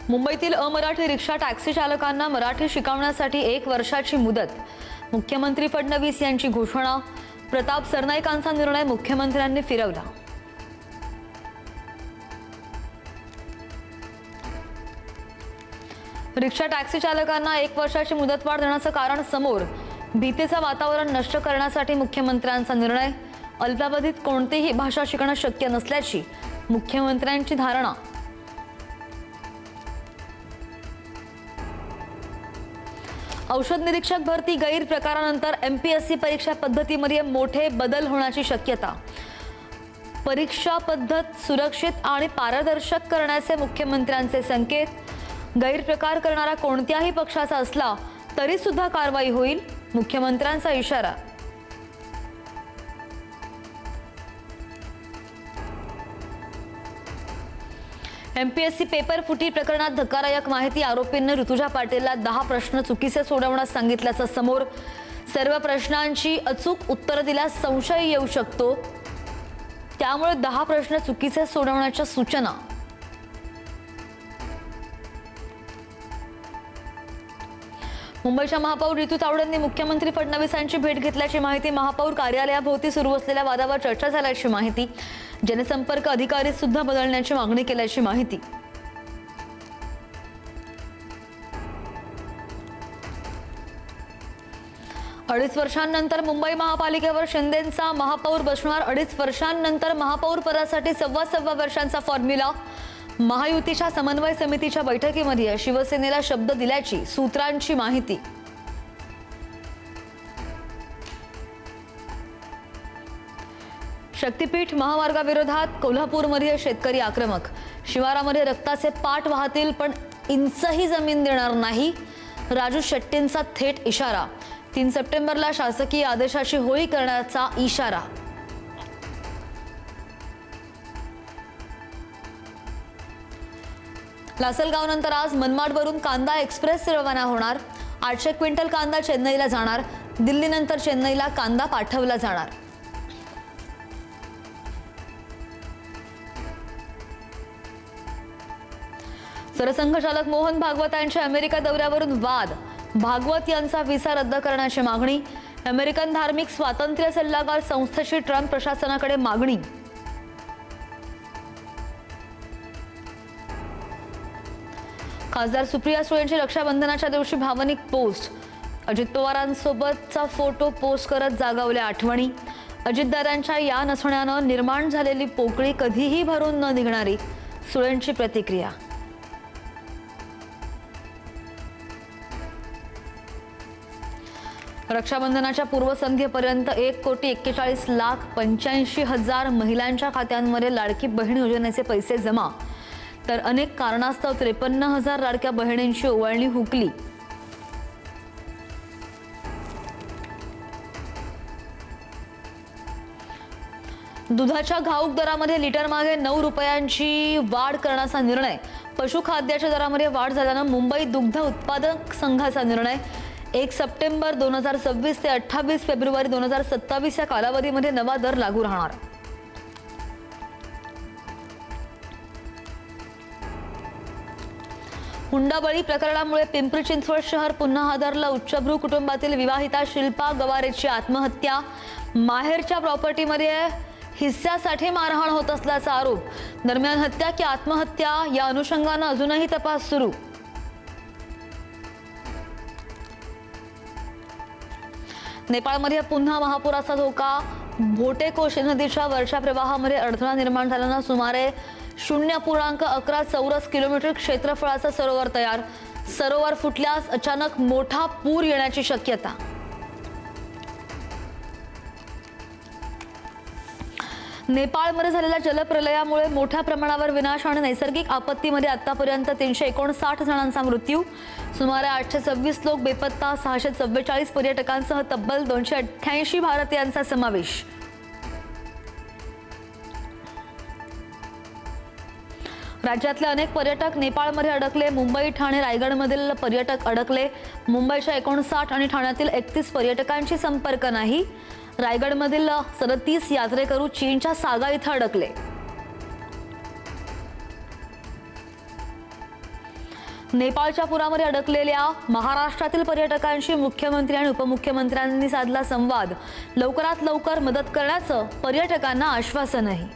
मुंबईतील अमराठी rickshaw taxi चालकांना मराठी शिकवण्यासाठी 1 वर्षाची मुदत। मुख्यमंत्री फडणवीस यांची घोषणा। प्रताप सरनाईकांचा निर्णय मुख्यमंत्र्यांनी फिरवला। रिक्षा टॅक्सी चालकांना 1 वर्षाची मुदतवाढ देण्याचं कारण समोर। भीतीचं वातावरण नष्ट करण्यासाठी मुख्यमंत्र्यांचा निर्णय। अल्पावधीत कोणतीही भाषा शिकणं शक्य नसल्याची मुख्यमंत्र्यांची धारणा। औषध निरीक्षक भरती गैरप्रकारानंतर एमपीएससी परीक्षा पद्धतीमध्ये मोठे बदल होण्याची शक्यता। परीक्षा पद्धत सुरक्षित आणि पारदर्शक करण्याचे मुख्यमंत्र्यांचे संकेत। गैरप्रकार करणारा कोणत्याही पक्षाचा असला तरी सुद्धा कारवाई होईल, मुख्यमंत्र्यांचा इशारा। एमपीएससी पेपर फुटी प्रकरणात धक्कादायक माहिती। आरोपींनी ऋतुजा पाटीलला 10 प्रश्न चुकीचे सोडवण्यास सांगितल्याचं समोर। सर्व प्रश्नांची अचूक उत्तर दिल्यास संशय येऊ शकतो, त्यामुळे 10 प्रश्न चुकीचे सोडवण्याच्या सूचना। मुंबईच्या महापौर रितू तावडेंनी मुख्यमंत्री फडणवीसांची भेट घेतल्याची माहिती। महापौर कार्यालयाभोवती सुरू असलेल्या वादावर चर्चा झाल्याची माहिती। जनसंपर्क अधिकारी सुद्धा बदलण्याची मागणी केल्याची माहिती। अडीच वर्षांनंतर मुंबई महापालिकेवर शिंदेंचा महापौर बसणार। 2.5 वर्षांनंतर महापौर पदासाठी 2.25 वर्षांचा फॉर्म्युला। महायुतीच्या समन्वय समितीच्या बैठकीमध्ये शिवसेनेला शब्द दिल्याची सूत्रांची माहिती। शक्तीपीठ महामार्गाविरोधात कोल्हापूरमध्ये शेतकरी आक्रमक। शिवारामध्ये रक्ताचे पाट वाहतील पण इंचही जमीन देणार नाही, राजू शेट्टींचा थेट इशारा। 3 सप्टेंबरला शासकीय आदेशाची होळी करण्याचा इशारा। लासलगावनंतर आज मनमाडवरून कांदा एक्सप्रेस रवाना होणार। 800 क्विंटल कांदा चेन्नईला जाणार। दिल्लीनंतर चेन्नईला कांदा पाठवला जाणार। सरसंघचालक मोहन भागवत यांच्या अमेरिका दौऱ्यावरून वाद। भागवत यांचा व्हिसा रद्द करण्याची मागणी। अमेरिकन धार्मिक स्वातंत्र्य सल्लागार संस्थेची ट्रम्प प्रशासनाकडे मागणी। खासदार सुप्रिया सुळेंची रक्षाबंधनाच्या दिवशी भावनिक पोस्ट। अजित पवारांसोबतचा फोटो पोस्ट करत जागवल्या आठवणी। अजितदादांच्या या नसण्यानं निर्माण झालेली पोकळी कधीही भरून न निघणारी, सुळेंची प्रतिक्रिया। रक्षाबंधनाच्या पूर्वसंध्येपर्यंत 1,41,85,000 महिलांच्या खात्यांमध्ये लाडकी बहीण योजनेचे पैसे जमा, तर अनेक कारणास्तव 53,000 लाडक्या बहिणींची ओवाळणी हुकली। दुधाच्या घाऊक दरामध्ये लिटर मागे 9 रुपयांची वाढ करण्याचा निर्णय। पशुखाद्याच्या दरामध्ये वाढ झाल्यानं मुंबई दुग्ध उत्पादक संघाचा निर्णय। 1 सप्टेंबर 2026 ते 28 फेब्रुवारी 2027 या कालावधीमध्ये नवा दर लागू राहणार। हुंडाबळी प्रकरणामुळे पिंपरी चिंचवड शहर पुन्हा हादरलं। उच्चभ्रू कुटुंबातील विवाहिता शिल्पा गवारेची आत्महत्या। माहेरच्या प्रॉपर्टीमध्ये हिस्स्यासाठी मारहाण होत असल्याचा आरोप। दरम्यान हत्या की आत्महत्या या अनुषंगाने अजूनही तपास सुरू। नेपाळमध्ये पुन्हा महापुराचा धोका। भोटेकोश नदीच्या वरच्या प्रवाहामध्ये अडथळा निर्माण झाल्यानं सुमारे 0.11 चौरस किलोमीटर क्षेत्रफळाचं सरोवर तयार। सरोवर फुटल्यास अचानक मोठा पूर येण्याची शक्यता। नेपाळमध्ये झालेल्या जलप्रलयामुळे मोठ्या प्रमाणावर विनाश आणि नैसर्गिक आपत्तीमध्ये आतापर्यंत 359 जणांचा मृत्यू। सुमारे 826 लोक बेपत्ता। 644 पर्यटकांसह तब्बल 288 भारतीयांचा समावेश। राज्यातले अनेक पर्यटक नेपाळमध्ये अडकले। मुंबई, ठाणे, रायगडमधील पर्यटक अडकले। मुंबईच्या 59 आणि ठाण्यातील 31 पर्यटकांशी संपर्क नाही। रायगडमधील 37 यात्रेकरू चीनच्या सागा इथं अडकले। नेपाळच्या पुरामध्ये अडकलेल्या महाराष्ट्रातील पर्यटकांशी मुख्यमंत्री आणि उपमुख्यमंत्र्यांनी साधला संवाद. लवकरात लवकर मदत करण्याचं पर्यटकांना आश्वासन आहे.